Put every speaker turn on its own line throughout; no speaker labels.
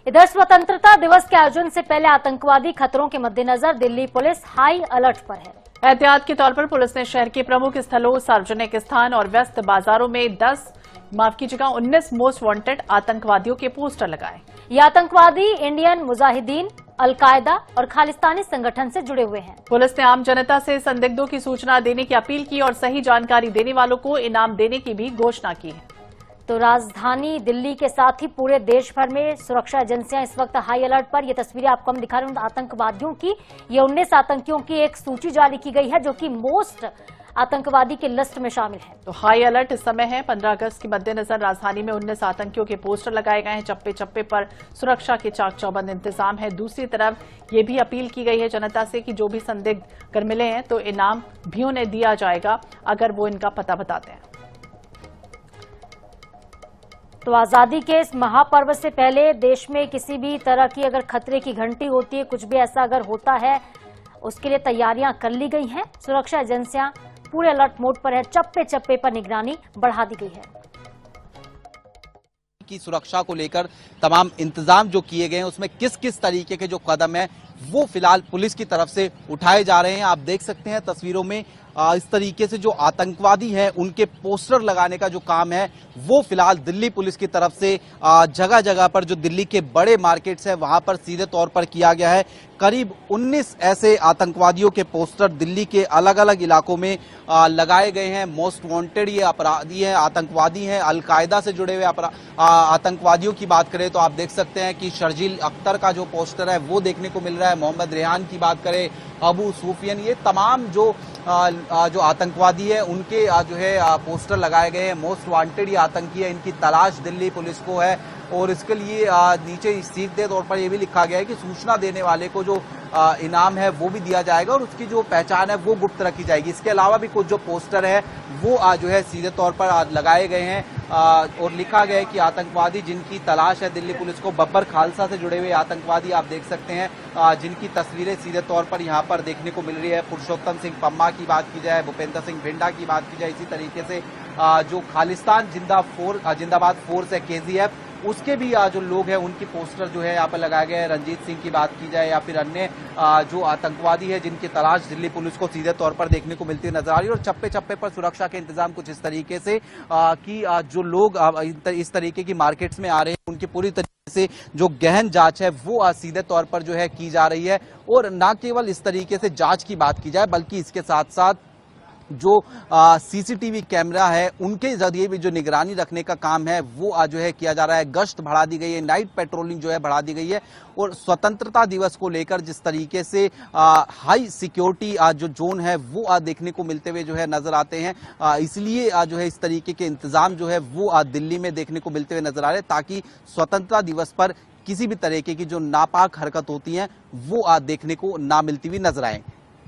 इधर स्वतंत्रता दिवस के आयोजन से पहले आतंकवादी खतरों के मद्देनजर दिल्ली पुलिस हाई अलर्ट पर है।
एहतियात के तौर पर पुलिस ने शहर के प्रमुख स्थलों, सार्वजनिक स्थान और व्यस्त बाजारों में 19 मोस्ट वांटेड आतंकवादियों के पोस्टर लगाए।
ये आतंकवादी इंडियन मुजाहिदीन, अलकायदा और खालिस्तानी संगठन से जुड़े हुए हैं।
पुलिस ने आम जनता से संदिग्धों की सूचना देने की अपील की और सही जानकारी देने वालों को इनाम देने की भी घोषणा की है।
तो राजधानी दिल्ली के साथ ही पूरे देश भर में सुरक्षा एजेंसियां इस वक्त हाई अलर्ट पर। ये तस्वीरें आपको हम दिखा रहे हैं आतंकवादियों की। ये 19 आतंकियों की एक सूची जारी की गई है जो कि मोस्ट आतंकवादी के लिस्ट में शामिल है।
तो हाई अलर्ट इस समय है। 15 अगस्त के मद्देनजर राजधानी में 19 आतंकियों के पोस्टर लगाए गए हैं। चप्पे चप्पे पर सुरक्षा के चाक चौबंद इंतजाम है। दूसरी तरफ ये भी अपील की गई है जनता से कि जो भी संदिग्ध अगर मिले हैं तो इनाम भी उन्हें दिया जाएगा अगर वो इनका पता बताते हैं।
तो आजादी के इस महापर्व से पहले देश में किसी भी तरह की अगर खतरे की घंटी होती है, कुछ भी ऐसा अगर होता है, उसके लिए तैयारियां कर ली गई हैं। सुरक्षा एजेंसियां पूरे अलर्ट मोड पर है। चप्पे चप्पे पर निगरानी बढ़ा दी गई है।
की सुरक्षा को लेकर तमाम इंतजाम जो किए गए हैं उसमें किस किस तरीके के जो कदम है वो फिलहाल पुलिस की तरफ से उठाए जा रहे हैं। आप देख सकते हैं तस्वीरों में इस तरीके से जो आतंकवादी हैं उनके पोस्टर लगाने का जो काम है वो फिलहाल दिल्ली पुलिस की तरफ से जगह जगह पर जो दिल्ली के बड़े मार्केट्स हैं वहां पर सीधे तौर पर किया गया है। करीब 19 ऐसे आतंकवादियों के पोस्टर दिल्ली के अलग अलग इलाकों में लगाए गए हैं। मोस्ट वांटेड ये अपराधी हैं, आतंकवादी हैं। अलकायदा से जुड़े हुए आतंकवादियों की बात करें तो आप देख सकते हैं कि शर्जील अख्तर का जो पोस्टर है वो देखने को मिल रहा है। मोहम्मद रेहान की बात करें, अबू सुफियान, ये तमाम जो आतंकवादी है उनके जो है पोस्टर लगाए गए हैं। मोस्ट वांटेड ये आतंकी है, इनकी तलाश दिल्ली पुलिस को है और इसके लिए नीचे सीधे तौर पर यह भी लिखा गया है कि सूचना देने वाले को जो इनाम है वो भी दिया जाएगा और उसकी जो पहचान है वो गुप्त रखी जाएगी। इसके अलावा भी कुछ जो पोस्टर है वो जो है सीधे तौर पर लगाए गए हैं और लिखा गया है कि आतंकवादी जिनकी तलाश है दिल्ली पुलिस को, बब्बर खालसा से जुड़े हुए आतंकवादी आप देख सकते हैं जिनकी तस्वीरें सीधे तौर पर यहाँ पर देखने को मिल रही है। पुरुषोत्तम सिंह पम्मा की बात की जाए, भूपेंद्र सिंह भिंडा की बात की जाए, इसी तरीके से जो खालिस्तान जिंदाबाद फोर्स है KGF उसके भी जो लोग हैं उनकी पोस्टर जो है यहाँ पर लगाए गए हैं। रंजीत सिंह की बात की जाए या फिर अन्य जो आतंकवादी है जिनकी तलाश दिल्ली पुलिस को सीधे तौर पर देखने को मिलती नजर आ रही है। और चप्पे चप्पे पर सुरक्षा के इंतजाम कुछ इस तरीके से कि जो लोग इस तरीके की मार्केट्स में आ रहे हैं उनकी पूरी तरीके से जो गहन जांच है वो सीधे तौर पर जो है की जा रही है। और न केवल इस तरीके से जांच की बात की जाए बल्कि इसके साथ साथ जो CCTV कैमरा है उनके जरिए भी जो निगरानी रखने का काम है वो जो है किया जा रहा है। गश्त बढ़ा दी गई है, नाइट पेट्रोलिंग जो है बढ़ा दी गई है और स्वतंत्रता दिवस को लेकर जिस तरीके से हाई सिक्योरिटी जो जोन है वो देखने को मिलते हुए जो है नजर आते हैं, इसलिए जो है इस तरीके के इंतजाम जो है वो दिल्ली में देखने को मिलते हुए नजर आ रहे हैं ताकि स्वतंत्रता दिवस पर किसी भी तरीके की जो नापाक हरकत होती है वो देखने को ना मिलती हुई नजर आए।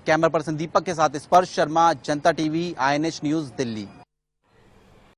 कैमरा पर्सन दीपक के साथ स्पर्श शर्मा, जनता TV, INH न्यूज, दिल्ली।